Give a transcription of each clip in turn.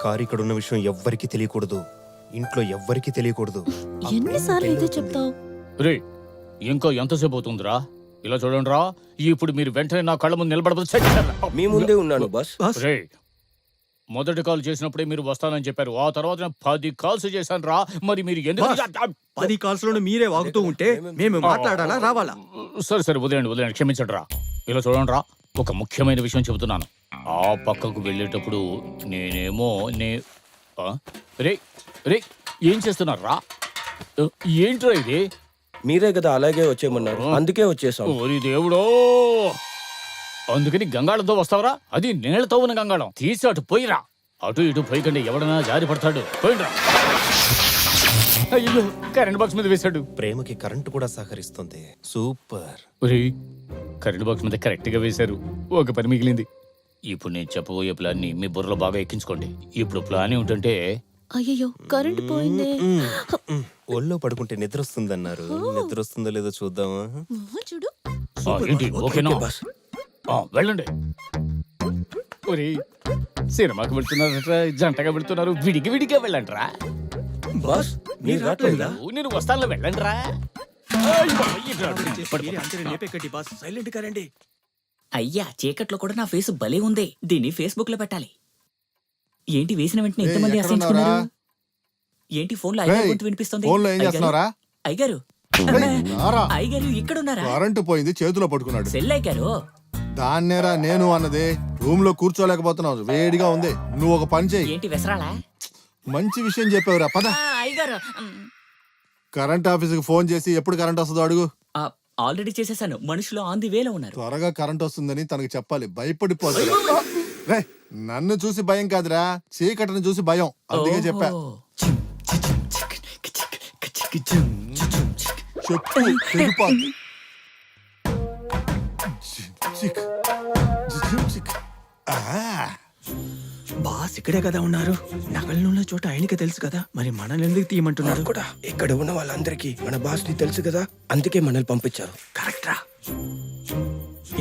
Car ఇక్కడ ఉన్న విషయం ఎవ్వరికి తెలియకూడదు, ఇంట్లో ఎవ్వరికి తెలియకూడదు. ఎన్నిసార్లు ఇదే చెప్తావు? రే ఇంకా ఎంతసేపు అవుతుందిరా? ఇలా చూడండి రా, ఇప్పుడు మీరు వెంటనే నా కళ్ళ ముందు నిలబడబోదు. మీ ముందే ఉన్నాను బాస్. రే మొదటి కాల్ చేసినప్పుడే మీరు వస్తానని చెప్పారు, ఆ తర్వాత 10 కాల్స్ చేశాను రా. మరి మీరు ఎందుకు 10 కాల్స్ లోనే మీరే వాగుతూ ఉంటే మేము మాట్లాడాలా రావాలా? సరే సరే వదిలేండి క్షమించండి రా. ఇలా చూడండి రా, ఒక ముఖ్యమైన విషయం చెబుతున్నాను. ఆ పక్కకు వెళ్ళేటప్పుడు నేనేమో రే రే ఏం చేస్తున్నారు రా? ఏంట్రా ఇది? మీరే కదా అలాగే వచ్చేయమన్నారు, అందుకే వచ్చేసాం. ఓరి దేవుడో, అందుకని గంగాళంతో వస్తావరా? అది నీళ్లతో ఉన్న గంగాళం, తీసి అటు పోయిరా. అటు ఇటు పోయికండి, ఎవడన్నా జారి పడతాడు. పోయినరా. అయ్యో కరెంట్ బాక్స్ మీద వేశాడు. ప్రేమకి కరెంటు కూడా సహకరిస్తుంది. సూపర్. కరెంట్ బాక్స్ మీద కరెక్ట్ గా వేశారు. ఒక పని మిగిలింది. ఇప్పుడు నేను చెప్పబోయే ప్లాన్ ని మీ బుర్రలో బాగా ఎక్కించుకోండి. ఇప్పుడు ప్లాన్ ఏమిటంటే, అయ్యో కరెంట్ పోయింది. ఒళ్ళో పడుకుంటే నిద్ర వస్తుందన్నారు, నిద్ర వస్తుందో లేదో చూద్దామా? చూడు. ఏంటి ఓకేనా? వెళ్ళండి. సినిమాకి వెళ్తున్నారట్రా, జంటగా వెళ్తున్నారు, విడిగా వెళ్ళండిరా. బాస్ మీరు రావట్లేదా? నేను వస్తాను, వెళ్ళండిరా. సైలెంట్ గా రండి. అయ్యా చీకట్లో కూడా నా ఫేస్ భలే ఉంది, దీన్ని ఫేస్బుక్ లో పెట్టాలి. ఏంటి వేసిన వెంటనే ఎంతమంది అసహించుకున్నారు? ఏంటి ఫోన్ లో అయ్యారు గొంతు వినిపిస్తుంది? అయ్యారు అయ్యారు ఇక్కడున్నారా? కరెంటు పోయింది, చేతిలో పట్టుకున్నాడు. సెల్ అయ్యారు. దాన్నేరా నేను అన్నది. రూమ్ లో కూర్చోలేకపోతున్నావు, వేడిగా ఉంది. నువ్వు ఒక పని చేయి. ఏంటి విసరాలా? మంచి విషయం చెప్పావురా, పద. అయ్యారు కరెంట్ ఆఫీస్ కి ఫోన్ చేసి ఎప్పుడు కరెంట్ వస్తుందో అడుగు. ఆల్రెడీ చేసేసాను, మనుషులు ఆన్ ది వేలో ఉన్నారు. త్వరగా కరెంట్ వస్తుందని తనకి చెప్పాలి, భయపడిపోతుంది. రే నన్ను చూసి భయం కాదురా, చీకటిని చూసి భయం, అందుకే చెప్పా. చెప్పు తెగిపోద్ది. బాస్ ఇక్కడే కదా ఉన్నారు, నగలున్న చోట ఆయనకి తెలుసు కదా, మరి మనల్ని ఎందుకు తీయమంటున్నారు? కూడా ఇక్కడ ఉన్న వాళ్ళందరికీ మన బాస్ ని తెలుసు కదా, అందుకే మనల్ని పంపించారు. కరెక్ట్ రా.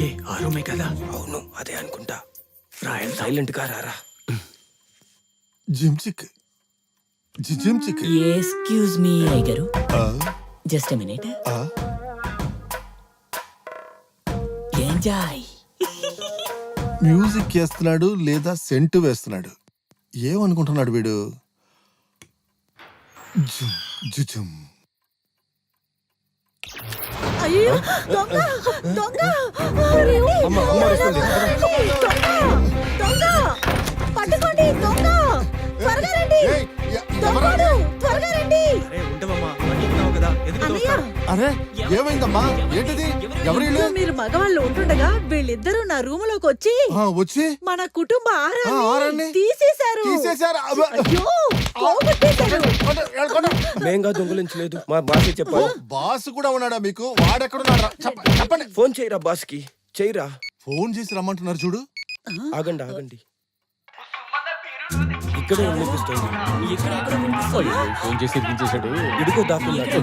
ఏ ఆ రూమే కదా? అవును అదే అనుకుంటా. రాయల్ సైలెంట్ గా రారా. జిమ్చిక్ జిమ్చిక్. ఎక్స్క్యూజ్ మీ అయ్యారు, just a minute. Enjoy. Music వేస్తున్నాడు లేదా సెంటు వేస్తున్నాడు, ఏమనుకుంటున్నాడు వీడు? అయ్యో దొంగ దొంగ దొంగ పట్టుకోండి, దొంగ త్వరగా రండి, దొంగడు త్వరగా రండి. అరే ఉండవమ్మా, పట్టుకున్నావు కదా, ఎందుకు తోస్తావు? అరే ఏమైందమ్మా, ఏంటిది? ఎవరిల్లు? మీరు మగవాళ్ళు ఉంటుండగా వీళ్ళిద్దరూ నా రూమ్ లోకి వచ్చి వచ్చి మన కుటుంబ ఆహారాన్ని ఆహారాన్ని తీసేశారు. అయ్యో, పోగొట్టేశారు. మేంగా దొంగలించలేదు, మా బాస్ చెప్పాలి. బాస్ కూడా ఉన్నాడా మీకు? వాడెక్కడున్నాడా? చెప్పండి. ఫోన్ చేయరా బాస్ కి, చేయరా. ఫోన్ చేసి రమ్మంటున్నారు చూడు. ఆగండి ఆగండి, ఇక్కడే వినిపిస్తుంది. ఫోన్ చేసి ఇరికించేశాడు. ఇదిగో దాక్కున్నాడు.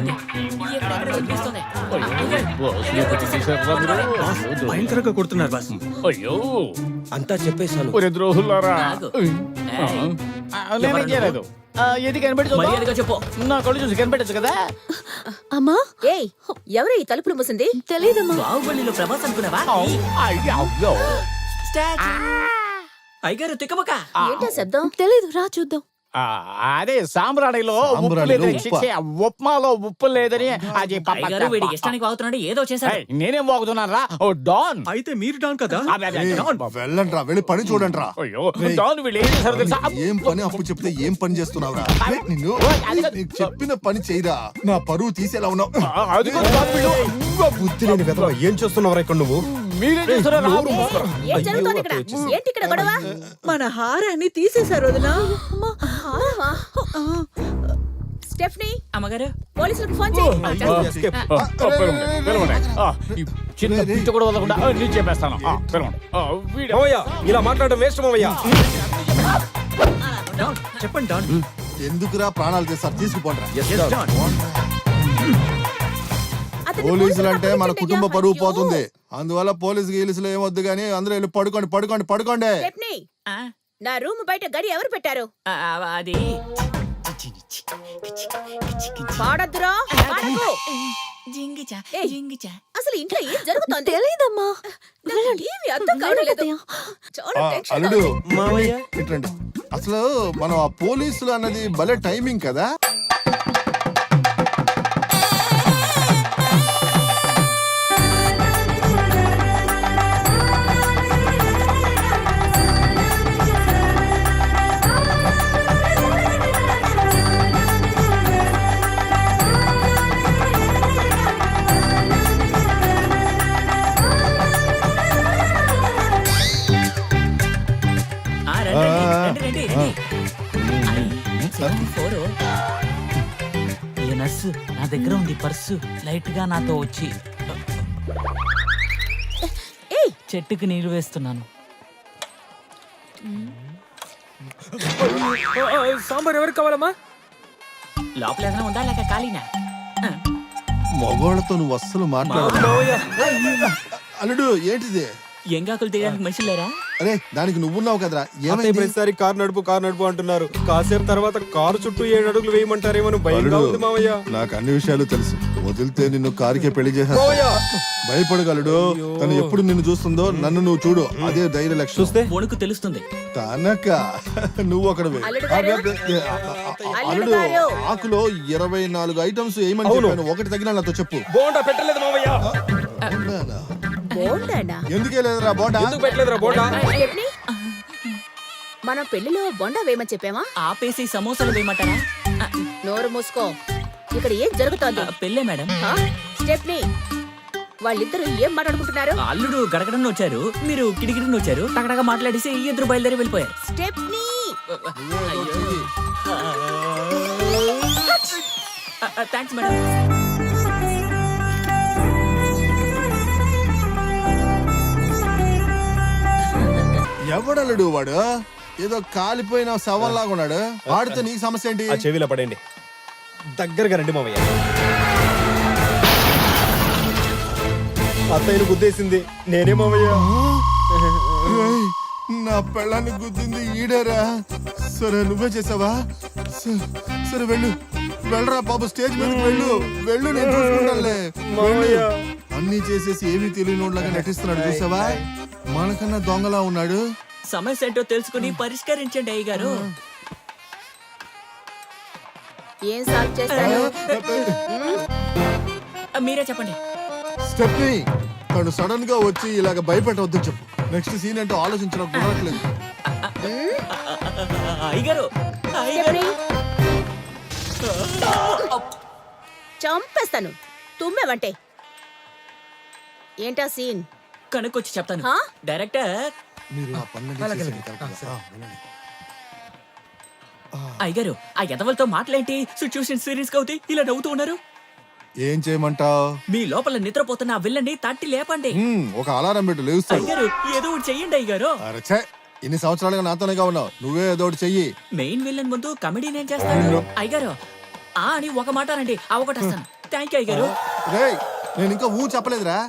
భయంకరంగా కొడుతున్నారు బాస్. అయ్యో అంతా చెప్పేశాను. ఒరే ద్రోహులారా, ఆగు. నేనేం చేయలేదు. ఏది కనిపెట్టు, మర్యాదగా చెప్పు. నా కళ్ళు చూసి కనిపెట్టచ్చు కదా. అమ్మా, ఏయ్ ఎవరు ఈ తలుపులు మూసింది? తెలీదమ్మా. బాహుబలిలో ప్రభాస్ అనుకున్నావా? అయ్యో అయ్యారు తిక్కమక. ఏంటా శబ్దం? తెలీదు, రా చూద్దాం. అదే సాంబ్రాణిలో ఉప్పు లేదని, ఉప్మాలో ఉప్పు లేదని అది అయ్యారు వీడికి ఇష్టానికి వాగుతున్నాడు, ఏదో చేశాడు. నేనేం వాగుతున్నాను రా? ఓ డాన్. అయితే మీరు డాన్ కదా? వెళ్ళండి రా, వెళ్ళి పని చూడండి రా. అయ్యో డాన్ వీళ్ళు ఏం చేశారో తెలుసా? ఏం పని అప్పు చెప్తే ఏం పని చేస్తున్నావురా? నిన్ను నీకు చెప్పిన పని చేయరా, నా పరువు తీసేలా ఉన్నావు. బుద్ధి లేని వెధవ, ఏం చేస్తున్నావురా ఇక్కడ నువ్వు? మీరేం చేస్తున్నారా? ఏం జరుగుతోంది ఇక్కడ? ఏంటి ఇక్కడ గొడవ? మన హారాన్ని తీసేశారు వదినా. స్టెఫ్నీ, అమ్మగారు పోలీసులకు ఫోన్ చేయి. చిన్న పిచ్చ కూడా వదలకుండా నేను చెప్పేస్తాను. ఇలా మాట్లాడడం వేస్ట్ మావయ్య. డాన్ చెప్పండి డాన్. ఎందుకురా ప్రాణాలు చేస్తారు, తీసుకుపోండి. డాన్ పోలీసులు అంటే మన కుటుంబ పరువు పోతుంది, అందువల్ల పోలీసు గీలీసులు ఏమొద్దు గానీ అందరూ వెళ్ళి పడుకోండి పడుకోండి పడుకోండి. స్టెప్నీ, ఆ, నా రూమ్ బయట గడి ఎవరు పెట్టారు? ఆ, అది పాడొద్దురా, పాడకు. జింగిచా ఏయ్. జింగిచా. అసలు ఇంట్లో ఏం జరుగుతోంది? తెలీదమ్మా. నాకు ఏమీ అర్థం కావట్లేదు. చాలా టెన్షన్ అల్లుడు ఉంది. మావయ్య ఇట్రండి. అసలు మనం ఆ పోలీసులు అన్నది భలే టైమింగ్ కదా. ఆ, రండి, రండి, రండి, రండి. 74. ఏ నర్సు నా దగ్గర ఉంది పర్సు లైట్ గా నాతో వచ్చి ఏయ్, చెట్టుకి నీళ్లు వేస్తున్నాను. సాంబార్ ఎవరికి కావాలమ్మా? లోపల ఏదైనా ఉందా లేక ఖాళీనా? మగవాళ్ళతో నువ్వు అస్సలు మాట్లాడు. మావయ్య అల్లుడు ఏంటిది? ఎంగాకులు తీయడానికి మనుషులు లేరా? అరే దానికి నువ్వున్నావు కదరా, అత్తయ్య ఏమైంది? ప్రతిసారి కారు నడుపు అంటున్నారు. కాసేపు తర్వాత కారు చుట్టూ 7 అడుగులు వేయమంటారేమో భయంగా అల్లుడు, ఉంది మావయ్య. నాకు అన్ని విషయాలు తెలుసు. వదిలితే నిన్ను కారుకే పెళ్లి చేసేస్తా. మావయ్య భయపడగలడు. తను ఎప్పుడు నిన్ను చూస్తుందో నన్ను నువ్వు చూడు. అదే ధైర్య లక్ష్యం. చూస్తే వణుకు తెలుస్తుంది. తనక నువ్వు అక్కడ అల్లుడు గారు? అల్లుడు గారు? ఆకులో 24 ఐటమ్స్ ఏమని అవును. చెప్పాను. ఒకటి తగిన నాతో చెప్పు. బోండా పెట్టలేదు మావయ్య. బోండానా? బోండానా? ఎందుకే లేదురా బోండా? ఎందుకు పెట్టలేదురా బోండా? స్టెప్నీ, మనం పెళ్లిలో బొండా వేయమని చెప్పామా? ఆపేసి సమోసాలు వేయమంటారా? ఆ, నోరు మూసుకో. ఇక్కడ ఏం జరుగుతోంది? పెళ్ళే మేడం. ఆ? స్టెప్నీ, వాళ్ళిద్దరూ ఏం మాట్లాడుకుంటున్నారు? అల్లుడు గడగడன்னு వచ్చారు, మీరు కిడికిడిని వచ్చారు. టగడగా మాట్లాడేసి ఇద్దరు బయలుదేరి వెళ్ళిపోయారు. Stepney, thanks madam. ఎవడలుడు వాడు? ఏదో కాలిపోయిన శవంలాగా ఉన్నాడు. వాడితే నీకు సమస్య ఏంటి? ఆ చెవిలో పడండి. దగ్గరగా రండి మావయ్య. అత్తయ్యను గుద్దేసింది నేనే మావయ్య. ఏయ్, నా పెళ్ళాన్ని గుద్దింది ఈడరా. సరే నువ్వే చేసావా? సరే వెళ్ళు వెళ్ళరా బాబు. స్టేజ్ మీదకి వెళ్ళు వెళ్ళు, నేను చూసుకుంటానులే. మావయ్య. వెళ్ళు. అన్నీ చేసేసి ఏమీ తెలియనోడ్లాగా నటిస్తున్నాడు చూసావా? మనకన్నా దొంగలా ఉన్నాడు. సమస్య ఏంటో తెలుసుకుని పరిష్కరించండి అయ్య గారు. ఏం సాల్వ్ చేస్తాను? మీరే చెప్పండి. స్టెప్నీ, తను సడన్ గా వచ్చి ఇలాగ భయపెట్టవద్దు చెప్పు. నెక్స్ట్ సీన్ ఏంటో ఆలోచించడం కుదరట్లేదు. అయ్యగారు, అయ్యగారు. చంపేస్తాను. తుమ్మెవంటే ఏంటా సీన్? కనుక్కొచ్చి చెప్తాను. హా? డైరెక్టర్ మీరు ఆ పనులన్నీ చేసేయండి కరెక్ట్గా. వినండి. అయ్యగారు, ఆ ఎదవలతో మాటలేంటి? సిచ్యువేషన్ సీరియస్ గా అవుతాయి. ఇలా నవ్వుతూ ఉన్నారు. ఏం చేయమంటావు? మీ లోపల నిద్రపోతున్న ఆ విల్లని తట్టి లేపండి. ఒక అలారం పెట్టు, లేస్తాడు. అయ్యగారు, ఏదో ఒకటి చెయ్యండి అయ్యగారు. అరచే, ఇన్ని సంవత్సరాలుగా నాతోనేగా ఉన్నావు. నువ్వే ఏదో ఒకటి చెయ్యి. మెయిన్ విల్లన్ ముందు కమెడీ నేను చేస్తాను. అయ్యగారు, ఆ అని ఒక మాట రండి, ఆ ఒకటి వస్తాను. థ్యాంక్ యూ అయ్యగారు. రేయ్, నేను ఇంకా ఊ చెప్పలేదురా.